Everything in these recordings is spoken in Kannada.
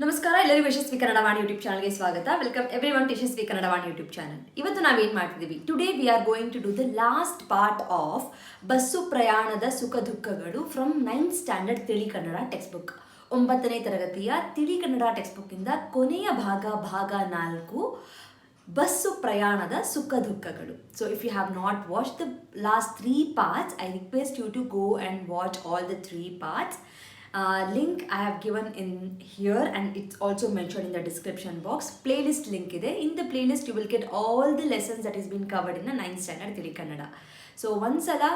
ನಮಸ್ಕಾರ ಎಲ್ಲರಿಗೂ ಯಶಸ್ವಿ ಕನ್ನಡ ವಾಣಿ ಯೂಟ್ಯೂಬ್ ಚಾನಲ್ಗೆ ಸ್ವಾಗತ. Welcome everyone to Yashasvi Kannada Vani YouTube channel. ಇವತ್ತು ನಾವೇನು ಮಾಡ್ತಿದ್ದೀವಿ, today we are going to do the last part of bus ಪ್ರಯಾಣದ ಸುಖ ದುಃಖಗಳು ಫ್ರಮ್ 9th ಸ್ಟ್ಯಾಂಡರ್ಡ್ ತಿಳಿ ಕನ್ನಡ ಟೆಕ್ಸ್ಟ್ ಬುಕ್. 9ನೇ ತರಗತಿಯ ತಿಳಿ ಕನ್ನಡ ಟೆಕ್ಸ್ಟ್ ಬುಕ್ಕಿಂದ ಕೊನೆಯ ಭಾಗ 4 ಬಸ್ಸು ಪ್ರಯಾಣದ ಸುಖ ದುಃಖಗಳು. So if you have not watch the last 3 parts, I request you to go and watch all the 3 parts. Link I have given in here and it's also mentioned in the description box. Playlist link ide. In the playlist you will get all the lessons that has been covered in the 9th standard Tili Kannada. So ondsala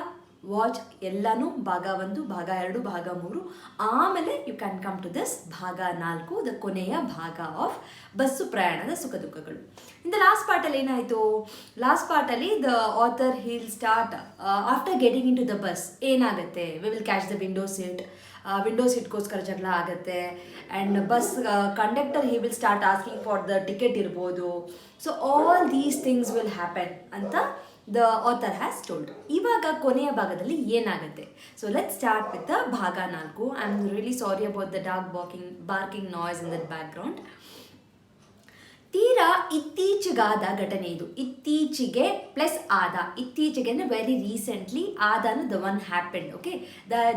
watch ellanu bhaga 1, bhaga 2, bhaga 3. ಆಮೇಲೆ you can come to this bhaga 4, the ಕೊನೆಯ ಭಾಗ of ಬಸ್ಸು ಪ್ರಯಾಣದ ಸುಖ ದುಃಖಗಳು. In the last part ಅಲ್ಲಿ ಏನಾಯಿತು, last ಪಾರ್ಟಲ್ಲಿ the author he'll start after getting into the bus ಏನಾಗುತ್ತೆ, we will catch the window seat. Window ಸೀಟ್ಗೋಸ್ಕರ ಜಗಳ ಆಗುತ್ತೆ and bus conductor he will start asking for the ticket ಇರ್ಬೋದು. So all these things will happen ಅಂತ ದ ಆಥರ್ ಹ್ಯಾಸ್ ಟೋಲ್ಡ್. ಇವಾಗ ಕೊನೆಯ ಭಾಗದಲ್ಲಿ ಏನಾಗುತ್ತೆ, so let start with the ಭಾಗ 4. I am really sorry about the dog barking noise in that background. ತೀರಾ ಇತ್ತೀಚೆಗಾದ ಘಟನೆ ಇದು. ಇತ್ತೀಚೆಗೆ ಪ್ಲಸ್ ಆದ, ಇತ್ತೀಚೆಗೆ ಅಂದರೆ ವೆರಿ ರೀಸೆಂಟ್ಲಿ, ಆದನು the one happened. Okay,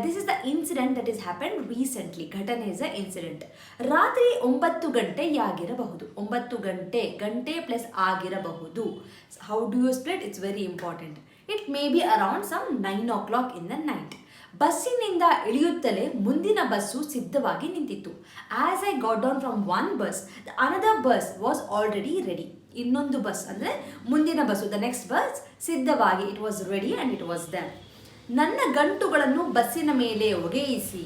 this is the incident that is happened recently. ಘಟನೆ ಇಸ್ ಅ ಇನ್ಸಿಡೆಂಟ್. ರಾತ್ರಿ 9 ಗಂಟೆಯಾಗಿರಬಹುದು. 9 ಗಂಟೆ ಪ್ಲಸ್ ಆಗಿರಬಹುದು. How do you split? It's very important. It may be around some 9 o'clock in the night. ಬಸ್ಸಿನಿಂದ ಇಳಿಯುತ್ತಲೇ ಮುಂದಿನ ಬಸ್ಸು ಸಿದ್ಧವಾಗಿ ನಿಂತಿತ್ತು. As I got down from one bus, the another bus was already ready. ಇನ್ನೊಂದು ಬಸ್ ಅಂದರೆ ಮುಂದಿನ ಬಸ್ಸು, ದ ನೆಕ್ಸ್ಟ್ ಬಸ್ ಸಿದ್ಧವಾಗಿ, it was ready and it was there. ನನ್ನ ಗಂಟುಗಳನ್ನು ಬಸ್ಸಿನ ಮೇಲೆ ಒಗೆಯಿಸಿ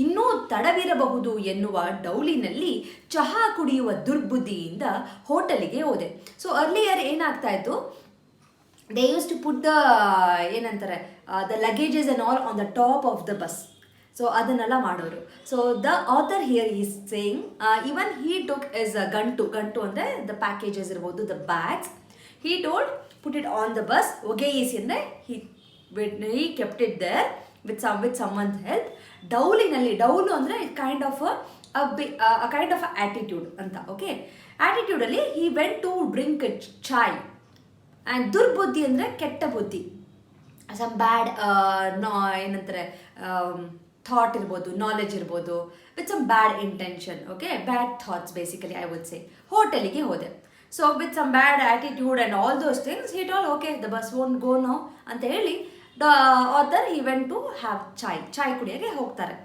ಇನ್ನೂ ತಡವಿರಬಹುದು ಎನ್ನುವ ಡೌಲಿನಲ್ಲಿ ಚಹಾ ಕುಡಿಯುವ ದುರ್ಬುದ್ಧಿಯಿಂದ ಹೋಟೆಲಿಗೆ ಹೋದೆ. ಸೊ ಅರ್ಲಿಯರ್ ಏನಾಗ್ತಾ ಇತ್ತು, they used to put the ಏನಂತಾರೆ the luggages and all on the top of the bus. So ಅದನ್ನೆಲ್ಲ ಮಾಡೋರು. So the author here is saying even he took his ಗಂಟು ಅಂದರೆ ದ ಪ್ಯಾಕೇಜಸ್ ಇರ್ಬೋದು, the bags. He told put it on the bus. ಒಗೆಯಿಸಿ ಅಂದರೆ he kept it there with someone's help. ಡೌಲು ಅಂದರೆ ಇಟ್ ಕೈಂಡ್ ಆಫ್ ಆಟಿಟ್ಯೂಡ್ ಅಂತ. ಓಕೆ, ಆಟಿಟ್ಯೂಡಲ್ಲಿ he went to drink chai. And ದುರ್ಬುದ್ಧಿ ಅಂದರೆ ಕೆಟ್ಟ ಬುದ್ಧಿ, ಸಮ್ ಬ್ಯಾಡ್ ಏನಂತಾರೆ ಥಾಟ್ ಇರ್ಬೋದು, ನಾಲೆಜ್ ಇರ್ಬೋದು, with some bad intention. Okay, bad thoughts basically I would say. ಹೋಟೆಲಿಗೆ ಹೋದೆ. So with some bad attitude and all those things he told okay the bus won't go now ಅಂತ ಹೇಳಿ the author he went to have chai ಕುಡಿಯೋಕ್ಕೆ ಹೋಗ್ತಾರೆ.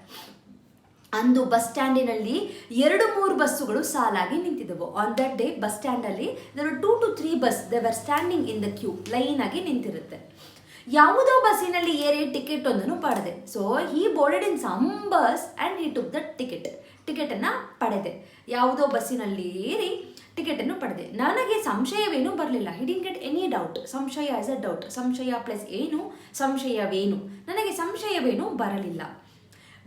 ಅಂದು ಬಸ್ ಸ್ಟ್ಯಾಂಡಿನಲ್ಲಿ 2-3 ಬಸ್ಸುಗಳು ಸಾಲಾಗಿ ನಿಂತಿದ್ದವು. ಆನ್ ದಟ್ ಡೇ ಬಸ್ ಸ್ಟ್ಯಾಂಡಲ್ಲಿ there 2 to 3 bus they were standing in the queue, line ಆಗಿ ನಿಂತಿರುತ್ತೆ. ಯಾವುದೋ ಬಸ್ಸಿನಲ್ಲಿ ಏರಿ ಟಿಕೆಟ್ ಒಂದನ್ನು ಪಡೆದೆ. So he boarded in some bus and he took the ಟಿಕೆಟನ್ನು ಪಡೆದೆ. ಯಾವುದೋ ಬಸ್ಸಿನಲ್ಲಿ ಏರಿ ಟಿಕೆಟನ್ನು ಪಡೆದೆ. ನನಗೆ ಸಂಶಯವೇನೂ ಬರಲಿಲ್ಲ. He didn't get any doubt. ಸಂಶಯ ಆಸ್ ಅ ಡೌಟ್. ಸಂಶಯ ಪ್ಲಸ್ ಏನು, ಸಂಶಯವೇನು. ನನಗೆ ಸಂಶಯವೇನೂ ಬರಲಿಲ್ಲ.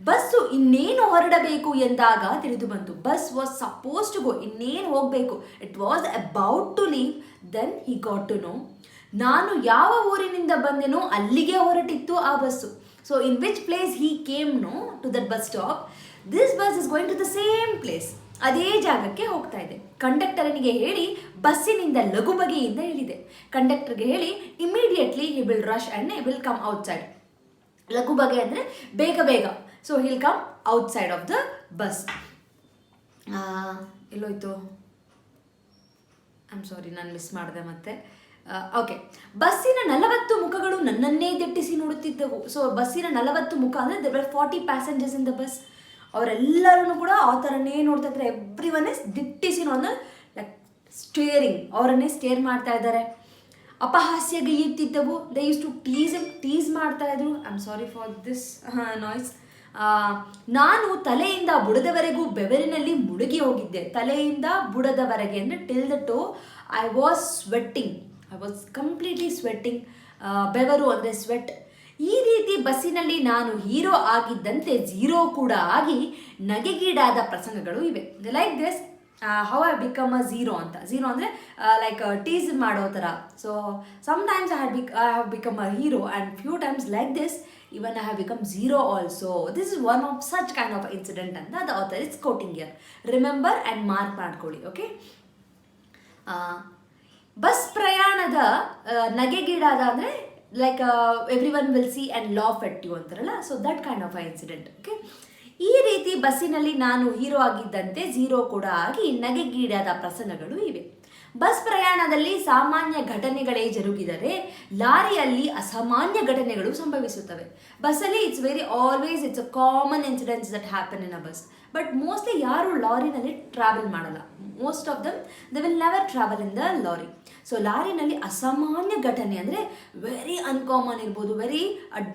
ಬಸ್ಸು ಇನ್ನೇನು ಹೊರಡಬೇಕು ಎಂದಾಗ ತಿಳಿದು ಬಂತು. Bus was suppose to go, ಇನ್ನೇನು ಹೋಗಬೇಕು. It was about to leave. Then he got to know, ನಾನು ಯಾವ ಊರಿನಿಂದ ಬಂದೆನೋ ಅಲ್ಲಿಗೆ ಹೊರಟಿತ್ತು ಆ bus. So in which place he came know to that bus stop, this bus is going to the same place. ಅದೇ ಜಾಗಕ್ಕೆ ಹೋಗ್ತಾ ಇದೆ. ಕಂಡಕ್ಟರನಿಗೆ ಹೇಳಿ ಬಸ್ಸಿನಿಂದ ಲಘು ಬಗೆಯಿಂದ ಇಳಿದೆ. ಕಂಡಕ್ಟರ್ಗೆ ಹೇಳಿ immediately he will rush and he will come outside. ಲಘು ಬಗೆ ಅಂದರೆ ಬೇಗ. So he'll come outside of the bus. ಎಲ್ಲೋಯ್ತು, ಐ ಆಮ್ ಸಾರಿ, ನಾನು ಮಿಸ್ ಮಾಡಿದೆ ಮತ್ತೆ. ಓಕೆ, ಬಸ್ಸಿನ 40 ಮುಖಗಳು ನನ್ನನ್ನೇ ದಿಟ್ಟಿಸಿ ನೋಡುತ್ತಿದ್ದವು. ಸೊ ಬಸ್ಸಿನ 40 ಮುಖ ಅಂದರೆ there were 40 passengers in the bus. ಅವರೆಲ್ಲರೂ ಕೂಡ ಆ ಥರನೇ ನೋಡ್ತಾ ಇದ್ದಾರೆ. ಎವ್ರಿ ಒನ್ ಇಸ್ ದಿಟ್ಟಿಸಿ ನೋಡಿದ್ರೆ ಲೈಕ್ ಸ್ಟೇರಿಂಗ್, ಅವರನ್ನೇ ಸ್ಟೇರ್ ಮಾಡ್ತಾ ಇದ್ದಾರೆ. ಅಪಹಾಸ್ಯಗೈಯುತ್ತಿದ್ದವು. ದೇ ಯೂಸ್ ಟು ಟೀಸ್ ಮಾಡ್ತಾ ಇದ್ರು. I am sorry for this noise. ನಾನು ತಲೆಯಿಂದ ಬುಡದವರೆಗೂ ಬೆವರಿನಲ್ಲಿ ಮುಳುಗಿ ಹೋಗಿದ್ದೆ. ತಲೆಯಿಂದ ಬುಡದವರೆಗೆ ಅಂದರೆ till the toe I was sweating. I was completely sweating. ಬೆವರು ಅಂದರೆ ಸ್ವೆಟ್. ಈ ರೀತಿ ಬಸ್ಸಿನಲ್ಲಿ ನಾನು ಹೀರೋ ಆಗಿದ್ದಂತೆ ಝೀರೋ ಕೂಡ ಆಗಿ ನಗೆಗೀಡಾದ ಪ್ರಸಂಗಗಳು ಇವೆ. Like this how I become a zero ಅಂತ. ಝೀರೋ ಅಂದರೆ ಲೈಕ್ ಟೀಸ್ ಮಾಡೋ ಥರ. So sometimes I have become a hero and few times like this even I have become zero also. This is one of such kind of incident and the author is quoting here. Remember and mark ಮಾಡ್ಕೊಳ್ಳಿ. ಓಕೆ, ಬಸ್ ಪ್ರಯಾಣದ ನಗೆಗೀಡಾದ ಅಂದರೆ like everyone will see and laugh at you ಅಂತಾರಲ್ಲ, so that kind of a incident. Okay, ಈ ರೀತಿ ಬಸ್ಸಿನಲ್ಲಿ ನಾನು ಹೀರೋ ಆಗಿದ್ದಂತೆ ಝೀರೋ ಕೂಡ ಆಗಿ ನಗೆಗೀಡಾದ ಪ್ರಸಂಗಗಳು ಇವೆ. ಬಸ್ ಪ್ರಯಾಣದಲ್ಲಿ ಸಾಮಾನ್ಯ ಘಟನೆಗಳೇ ಜರುಗಿದರೆ ಲಾರಿಯಲ್ಲಿ ಅಸಾಮಾನ್ಯ ಘಟನೆಗಳು ಸಂಭವಿಸುತ್ತವೆ. ಬಸ್ಸಲ್ಲಿ it's a common incidents that happen in a bus. But mostly ಯಾರು ಲಾರಿನಲ್ಲಿ ಟ್ರಾವೆಲ್ ಮಾಡಲ್ಲ. Most of them they will never travel in the lorry. ಸೊ ಲಾರಿನಲ್ಲಿ ಅಸಾಮಾನ್ಯ ಘಟನೆ ಅಂದರೆ ವೆರಿ ಅನ್ಕಾಮನ್ ಇರ್ಬೋದು, ವೆರಿ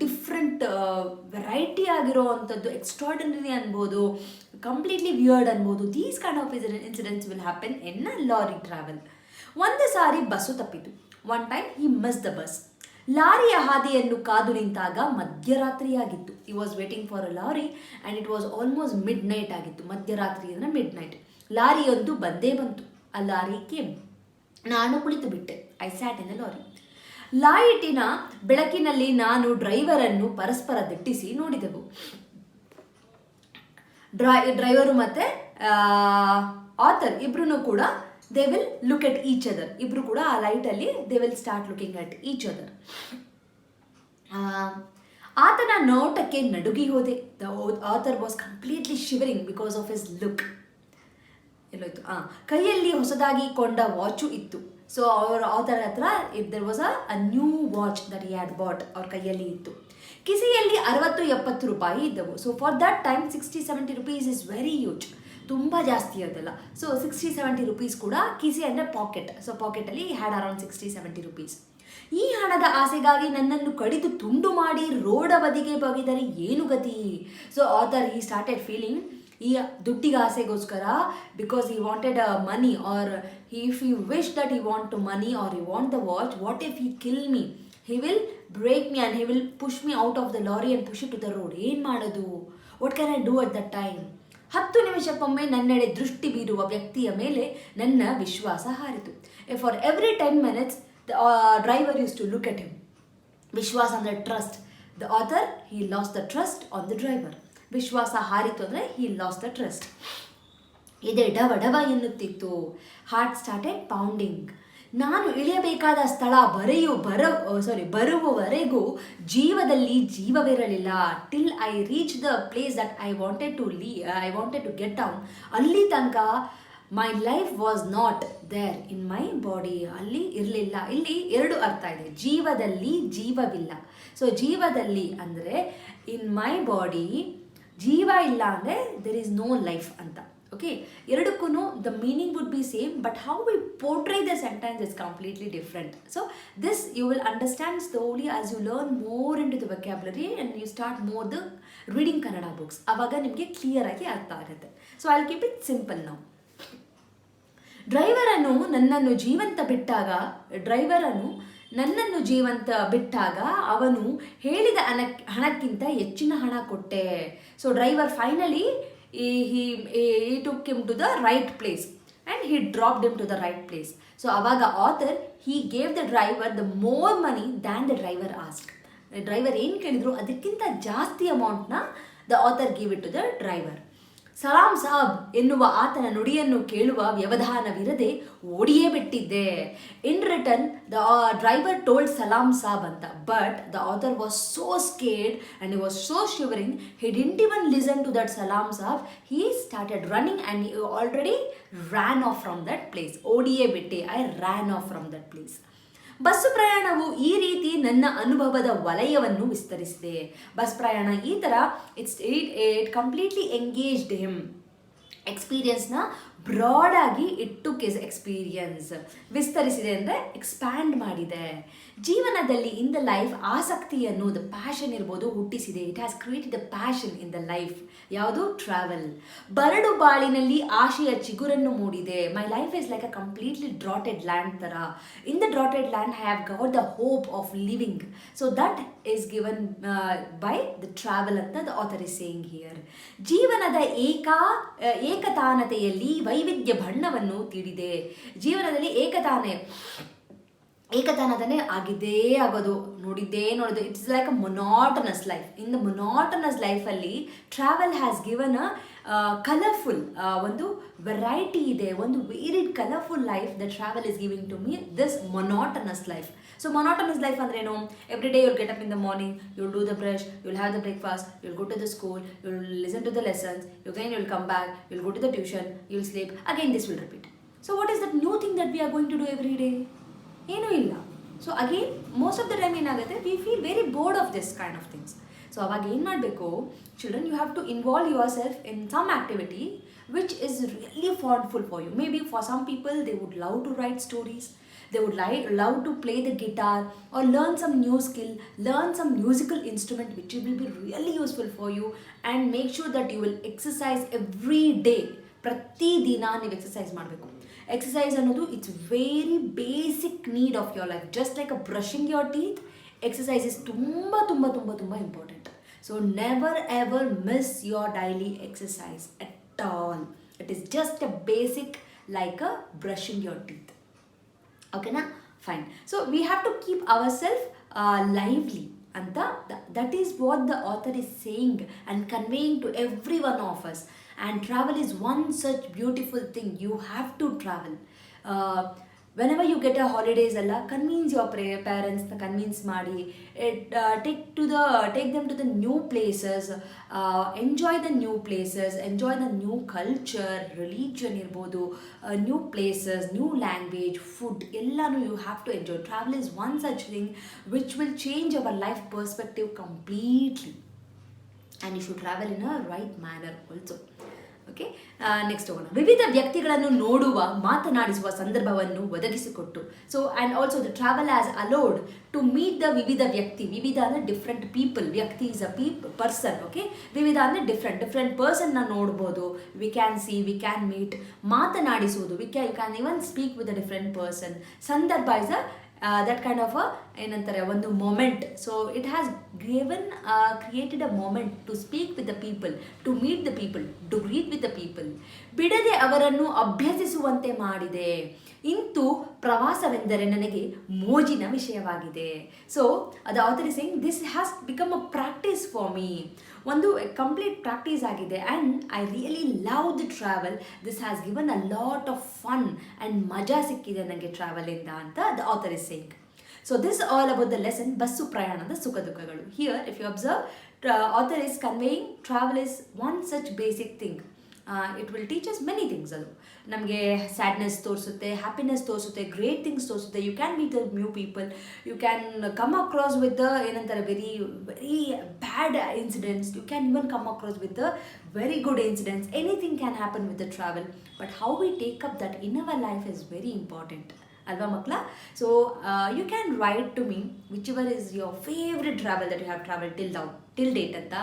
ಡಿಫ್ರೆಂಟ್ ವೆರೈಟಿ ಆಗಿರೋ ಅಂಥದ್ದು, ಎಕ್ಸ್ಟ್ರಾರ್ಡಿನರಿ ಅನ್ಬೋದು, ಕಂಪ್ಲೀಟ್ಲಿ ವಿಯರ್ಡ್ ಅನ್ಬೋದು. These kind of incidents will happen in a lorry travel. ಒಂದು ಸಾರಿ ಬಸ್ಸು ತಪ್ಪಿತು. One time he miss the bus. ಲಾರಿಯ ಹಾದಿಯನ್ನು ಕಾದು ನಿಂತಾಗ ಮಧ್ಯರಾತ್ರಿಯಾಗಿತ್ತು. He was waiting for a lorry and it was almost midnight ಆಗಿತ್ತು. ಮಧ್ಯರಾತ್ರಿ ಅಂದರೆ ಮಿಡ್ ನೈಟ್. ಲಾರಿಯೊಂದು ಬಂದೇ ಬಂತು. ಆ ಲಾರಿ ಕೇಮ್. ನಾನು ಕುಳಿತು ಬಿಟ್ಟೆ. I sat in the lorry. ಲೈಟಿನ ಬೆಳಕಿನಲ್ಲಿ ನಾನು ಡ್ರೈವರನ್ನು ಪರಸ್ಪರ ದಿಟ್ಟಿಸಿ ನೋಡಿದೆವು. ಡ್ರೈವರು ಮತ್ತು ಆಥರ್ ಇಬ್ರು ಕೂಡ they will look at each other. ಇಬ್ರು ಕೂಡ ಆ ಲೈಟಲ್ಲಿ they will start looking at each other. ಆತನ ನೋಟಕ್ಕೆ ನಡುಗಿ ಹೋದೆ. The author was completely shivering because of his look. ಎಲ್ಲೋಯ್ತು? ಕೈಯಲ್ಲಿ ಹೊಸದಾಗಿ ಕೊಂಡ ವಾಚು ಇತ್ತು. ಸೊ ಆಥರ್ ಹತ್ರ there was a new watch that he had bought. ಅವ್ರ ಕೈಯಲ್ಲಿ ಇತ್ತು. ಕಿಸೆಯಲ್ಲಿ 60-70 ರೂಪಾಯಿ ಇದ್ದವು. So for that time 60-70 rupees is very huge. ತುಂಬ ಜಾಸ್ತಿ ಅದೆಲ್ಲ. ಸೊ 60-70 rupees ಕೂಡ ಕಿಸೆ ಅಂದರೆ ಪಾಕೆಟ್. ಸೊ ಪಾಕೆಟಲ್ಲಿ ಹ್ಯಾಡ್ ಅರೌಂಡ್ 60-70 rupees. ಈ ಹಣದ ಆಸೆಗಾಗಿ ನನ್ನನ್ನು ಕಡಿದು ತುಂಡು ಮಾಡಿ ರೋಡ ಬದಿಗೆ ಬಗೆದರೆ ಏನು ಗತಿ? So author he started feeling, ಈ ದುಡ್ಡಿಗೆ ಆಸೆಗೋಸ್ಕರ, because he wanted money, or if you wish that he want to money or you want the watch, what if he kill me? He will break me and he will push me out of the lorry and push it to the road. ಏನು ಮಾಡೋದು? What can I do at that time? 10 ನಿಮಿಷಕ್ಕೊಮ್ಮೆ ನನ್ನೆಡೆ ದೃಷ್ಟಿ ಬೀರುವ ವ್ಯಕ್ತಿಯ ಮೇಲೆ ನನ್ನ ವಿಶ್ವಾಸ ಹಾರಿತು. For every 10 minutes, the driver used to look at him. ವಿಶ್ವಾಸ ಅಂದರೆ trust. The author, he lost the trust on the driver. ವಿಶ್ವಾಸ ಹಾರಿತು ಅಂದರೆ he lost the trust. ಇದೆ ಡವ ಡವ ಎನ್ನುತ್ತಿತ್ತು. Heart started pounding. ನಾನು ಇಳಿಯಬೇಕಾದ ಸ್ಥಳ ಬರುವವರೆಗೂ ಜೀವದಲ್ಲಿ ಜೀವವಿರಲಿಲ್ಲ. Till I reach the place that I wanted to get down. ಅಲ್ಲಿ ತನಕ my life was not there in my body. ಅಲ್ಲಿ ಇರಲಿಲ್ಲ. ಇಲ್ಲಿ 2 ಅರ್ಥ ಇದೆ. ಜೀವದಲ್ಲಿ ಜೀವವಿಲ್ಲ. ಸೊ ಜೀವದಲ್ಲಿ ಅಂದರೆ ಇನ್ ಮೈ ಬಾಡಿ, ಜೀವ ಇಲ್ಲ ಅಂದರೆ ದೆರ್ ಈಸ್ ನೋ ಲೈಫ್ ಅಂತ. ಓಕೆ, ಎರಡಕ್ಕೂ the meaning would be same, but how we portray the sentence is completely different. So this you will understand slowly as you learn more into the vocabulary and you start more the reading Kannada books. ಆವಾಗ ನಿಮಗೆ ಕ್ಲಿಯರ್ ಆಗಿ ಅರ್ಥ ಆಗುತ್ತೆ. So I will keep it simple now. ಡ್ರೈವರನ್ನು ನನ್ನನ್ನು ಜೀವಂತ ಬಿಟ್ಟಾಗ ಅವನು ಹೇಳಿದ ಹಣಕ್ಕಿಂತ ಹೆಚ್ಚಿನ ಹಣ ಕೊಟ್ಟೆ. So driver finally he took him to the right place and he dropped him to the right place. So avaga author, he gave the driver the more money than the driver asked. The driver ಏನು ಕೇಳಿದ್ರು ಅದಕ್ಕಿಂತ ಜಾಸ್ತಿ ಅಮೌಂಟ್ನ the author gave it to the driver. ಸಲಾಂ ಸಾಬ್ ಎನ್ನುವ ಆತನ ನುಡಿಯನ್ನು ಕೇಳುವ ವ್ಯವಧಾನವಿರದೆ ಓಡಿಯೇ ಬಿಟ್ಟಿದ್ದೆ. In return the driver told ಸಲಾಂ ಸಾಬ್ ಅಂತ, but the author was so scared and he was so shivering, he didn't even listen to that salam saab. He started running and he already ran off from that place. ಓಡಿಯೇ ಬಿಟ್ಟೆ, I ran off from that place. Bus ಪ್ರಯಾಣವು ಈ ರೀತಿ ನನ್ನ ಅನುಭವದ ವಲಯವನ್ನು ವಿಸ್ತರಿಸಿದೆ. ಬಸ್ ಪ್ರಯಾಣ ಈ ಥರ ಇಟ್ ಕಂಪ್ಲೀಟ್ಲಿ ಎಂಗೇಜ್ಡ್ ಹಿಮ್. ಎಕ್ಸ್ಪೀರಿಯನ್ಸ್ನ ಬ್ರಾಡಾಗಿ ಇಟ್ ಟುಕ್ ಹಿಸ್ ಎಕ್ಸ್ಪೀರಿಯನ್ಸ್. ವಿಸ್ತರಿಸಿದೆ ಅಂದರೆ ಎಕ್ಸ್ಪ್ಯಾಂಡ್ ಮಾಡಿದೆ. ಜೀವನದಲ್ಲಿ ಇನ್ ದ ಲೈಫ್ ಆಸಕ್ತಿಯನ್ನು, ದ ಪ್ಯಾಷನ್ ಇರ್ಬೋದು, ಹುಟ್ಟಿಸಿದೆ. It has created the passion in the life. ಯಾವುದು? ಟ್ರಾವೆಲ್. ಬರಡು ಬಾಳಿನಲ್ಲಿ ಆಶೆಯ ಚಿಗುರನ್ನು ಮೂಡಿದೆ. My life is like a completely droughted land ಥರ. In the droughted land I have got the hope of living. So that is given by the travel ಅಂತ the author is saying here. ಜೀವನದ ಏಕತಾನತೆಯಲ್ಲಿ ವೈವಿಧ್ಯ ಬಣ್ಣವನ್ನು ತೀಡಿದೆ. ಜೀವನದಲ್ಲಿ ಏಕತಾನದನೇ ಆಗಿದ್ದೇ ಆಗೋದು, ನೋಡಿದ್ದೇ ನೋಡೋದು. It's like a monotonous life. In the monotonous ಲೈಫಲ್ಲಿ travel has given a colourful ಒಂದು ವೆರೈಟಿ ಇದೆ, ಒಂದು varied colourful life the travel is giving to me this monotonous life. So monotonous life ಅಂದ್ರೇನು? Every day you'll get up in the morning, you'll do the brush, you'll have the breakfast, you'll go to the school, you'll listen to the lessons, again you'll come back, you'll go to the tuition, you'll sleep, again this will repeat. So what is that new thing that we are going to do every day? ಏನೂ ಇಲ್ಲ. So again most of the time ಏನಾಗುತ್ತೆ, we feel very bored of this kind of things. So ಅವಾಗ ಏನು ಮಾಡಬೇಕು, children, you have to involve yourself in some activity which is really harmful for you. Maybe for some people they would love to write stories, they would love to play the guitar or learn some new skill, learn some musical instrument which will be really useful for you, and make sure that you will exercise every day. ಪ್ರತಿ ದಿನ ನೀವು ಎಕ್ಸಸೈಸ್ ಮಾಡಬೇಕು. ಎಕ್ಸಸೈಸ್ ಅನ್ನೋದು it's very basic need of your life. Just like a brushing your teeth, exercise is ತುಂಬ ತುಂಬ ತುಂಬ ತುಂಬ important. So never ever miss your daily exercise at all. It is just a basic like a brushing your teeth. ಓಕೆನಾ? Fine. So we have to keep ourself lively ಅಂತ. That is what the author is saying and conveying to every one of us. And travel is one such beautiful thing. You have to travel. Whenever you get a holidays alla, convince your parents, convince ಮಾಡಿ, take them to the new places, enjoy the new places, enjoy the new culture, religion irbodu, new places, new language, food, ellanu you have to enjoy. Travel is one such thing which will change our life perspective completely, and you should travel in a right manner also. Okay, next ಹೋಗೋಣ. ವಿವಿಧ ವ್ಯಕ್ತಿಗಳನ್ನು ನೋಡುವ, ಮಾತನಾಡಿಸುವ ಸಂದರ್ಭವನ್ನು ಒದಗಿಸಿಕೊಟ್ಟು. So and also the travel has allowed to meet the ವಿವಿಧ ವ್ಯಕ್ತಿ. ವಿವಿಧ ಅಂದರೆ ಡಿಫ್ರೆಂಟ್ ಪೀಪಲ್, ವ್ಯಕ್ತಿ ಇಸ್ ಅ ಪರ್ಸನ್. ಓಕೆ, ವಿವಿಧ ಅಂದರೆ ಡಿಫ್ರೆಂಟ್ ಪರ್ಸನ್ನ ನೋಡ್ಬೋದು. We can see, we can meet. ಮಾತನಾಡಿಸುವುದು, you can even speak with a different person. ಸಂದರ್ಭ is a that kind of a ಏನಂತಾರೆ, ಒಂದು moment. So it has created a moment to speak with the people, to meet the people, to greet with the people. ಬಿಡದೆ ಅವರನ್ನು ಅಭ್ಯಸಿಸುವಂತೆ ಮಾಡಿದೆ. ಇಂತು ಪ್ರವಾಸವೆಂದರೆ ನನಗೆ ಮೋಜಿನ ವಿಷಯವಾಗಿದೆ. So the author is saying this has become a practice for me. ಒಂದು ಕಂಪ್ಲೀಟ್ ಪ್ರಾಕ್ಟೀಸ್ ಆಗಿದೆ. And I really love the travel. This has given a lot of fun and ಮಜಾ ಸಿಕ್ಕಿದೆ ನನಗೆ ಟ್ರಾವೆಲಿಂದ ಅಂತ the author is saying. So this all about the lesson bus ಪ್ರಯಾಣದ ಸುಖ ದುಃಖಗಳು. Here if you observe, author is conveying travel is one such basic thing. It will teach us many things. ಅದು ನಮಗೆ ಸ್ಯಾಡ್ನೆಸ್ ತೋರಿಸುತ್ತೆ, ಹ್ಯಾಪಿನೆಸ್ ತೋರಿಸುತ್ತೆ, ಗ್ರೇಟ್ ಥಿಂಗ್ಸ್ ತೋರಿಸುತ್ತೆ. You can meet the new people, you can come across with the ಏನಂತಾರೆ very very bad incidents, you can even come across with the very good incidents. Anything can happen with the travel, but how we take up that in our life is very important ಅಲ್ವಾ ಮಕ್ಕಳ? So you can write to me whichever is your favourite travel that you have travel till date ಅಂತ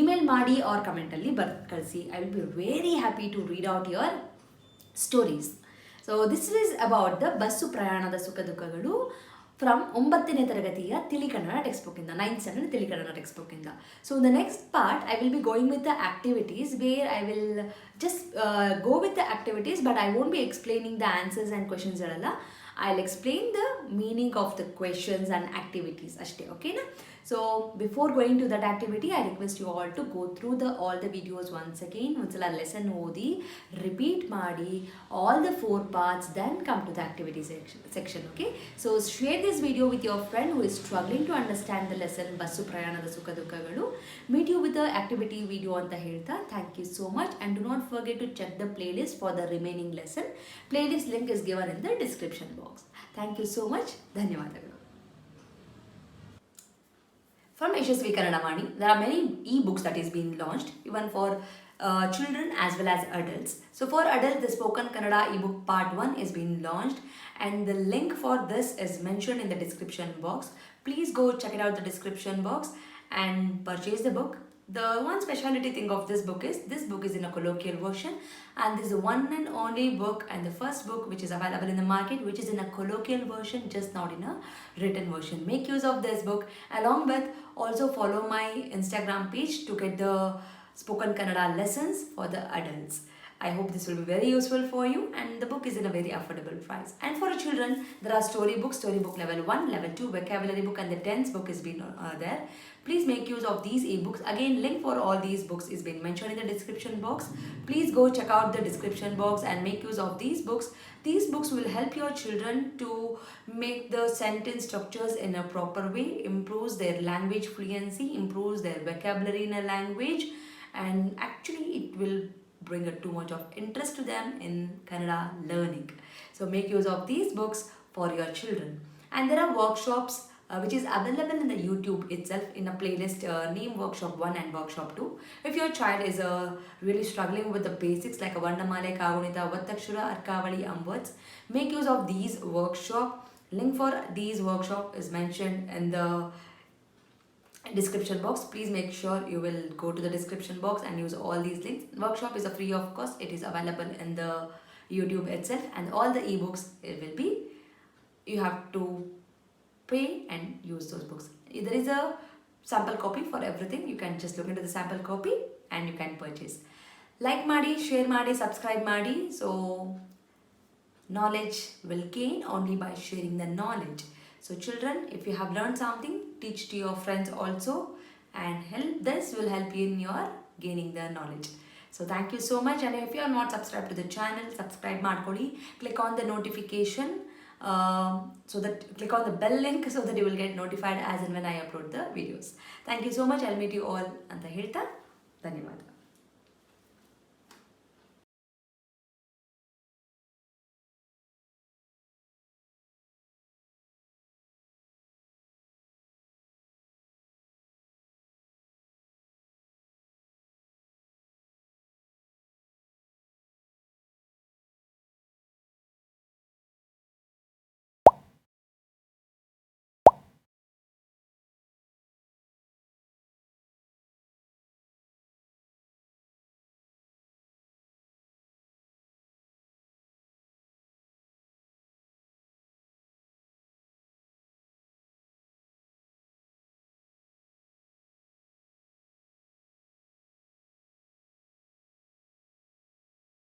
ಇಮೇಲ್ ಮಾಡಿ ಆರ್ ಕಮೆಂಟಲ್ಲಿ ಕಳಿಸಿ. I will be very happy to read out your stories. So this is about the bus ಪ್ರಯಾಣದ ಸುಖ ದುಃಖಗಳು ಫ್ರಮ್ 9ನೇ ತರಗತಿಯ ತಿಳಿ ಕನ್ನಡ ಟೆಕ್ಸ್ಟ್ ಬುಕ್ಕಿಂದ, 9th ಸ್ಟ್ಯಾಂಡರ್ಡ್ ತಿಳಿ ಕನ್ನಡ ಟೆಕ್ಸ್ಟ್ ಬುಕ್ಕಿಂದ. So the next part I will be going with the activities, where I will just go with the activities, but I won't be explaining the answers and questions alla. I'll explain the meaning of the questions and activities ashte. Okay na? So before going to that activity, I request you all to go through all the videos once again. Ondsala lesson odi repeat ಮಾಡಿ all the 4 parts, then come to the activity section. Okay, so share this video with your friend who is struggling to understand the lesson bus ಪ್ರಯಾಣದ ಸುಖ ದುಃಖಗಳು. Meet you with the activity video anta ಹೇಳ್ತಾ thank you so much, and do not forget to check the playlist for the remaining lesson. Playlist link is given in the description box. Thank you so much. ಧನ್ಯವಾದಗಳು. From Yashaswi Kannada Vaani, there are many e-books that is being launched, even for children as well as adults. So for adults, the Spoken Kannada ebook part 1 is being launched, and the link for this is mentioned in the description box. Please go check it out the description box and purchase the book. The one speciality thing of this book is in a colloquial version, and this is the one and only book and the first book which is available in the market which is in a colloquial version, just not in a written version. Make use of this book. Along with, also follow my Instagram page to get the Spoken Kannada lessons for the adults. I hope this will be very useful for you, and the book is in a very affordable price. And for children, there are storybook level 1, level 2, vocabulary book, and the tense book is been there. Please make use of these ebooks. Again, link for all these books is been mentioned in the description box. Please go check out the description box and make use of these books. These books will help your children to make the sentence structures in a proper way, improves their language fluency, improves their vocabulary in a language, and actually it will bring too much of interest to them in Kannada learning. So make use of these books for your children. And there are workshops which is available in the YouTube itself in a playlist named Workshop 1 and Workshop 2. If your child is really struggling with the basics like a Varnamale, Kagunita, Vattakshura, Arkavali, and words, make use of these workshop. Link for these workshop is mentioned in the description box. Please make sure you will go to the description box and use all these links. Workshop is a free of cost. It is available in the YouTube itself, and all the ebooks it will be, you have to pay and use those books. There is a sample copy for everything. You can just look into the sample copy and you can purchase. Like ಮಾಡಿ, share ಮಾಡಿ, subscribe ಮಾಡಿ. So knowledge will gain only by sharing the knowledge. So children, if you have learned something, teach to your friends also, and this will help you in your gaining the knowledge. So thank you so much, and if you are not subscribed to the channel, subscribe ಮಾಡ್ಕೊಳ್ಳಿ. Click on the notification, so that click on the bell link so that you will get notified as and when I upload the videos. Thank you so much. I'll meet you all ಅಂತ ಹೇಳ್ತಾ ಧನ್ಯವಾದ.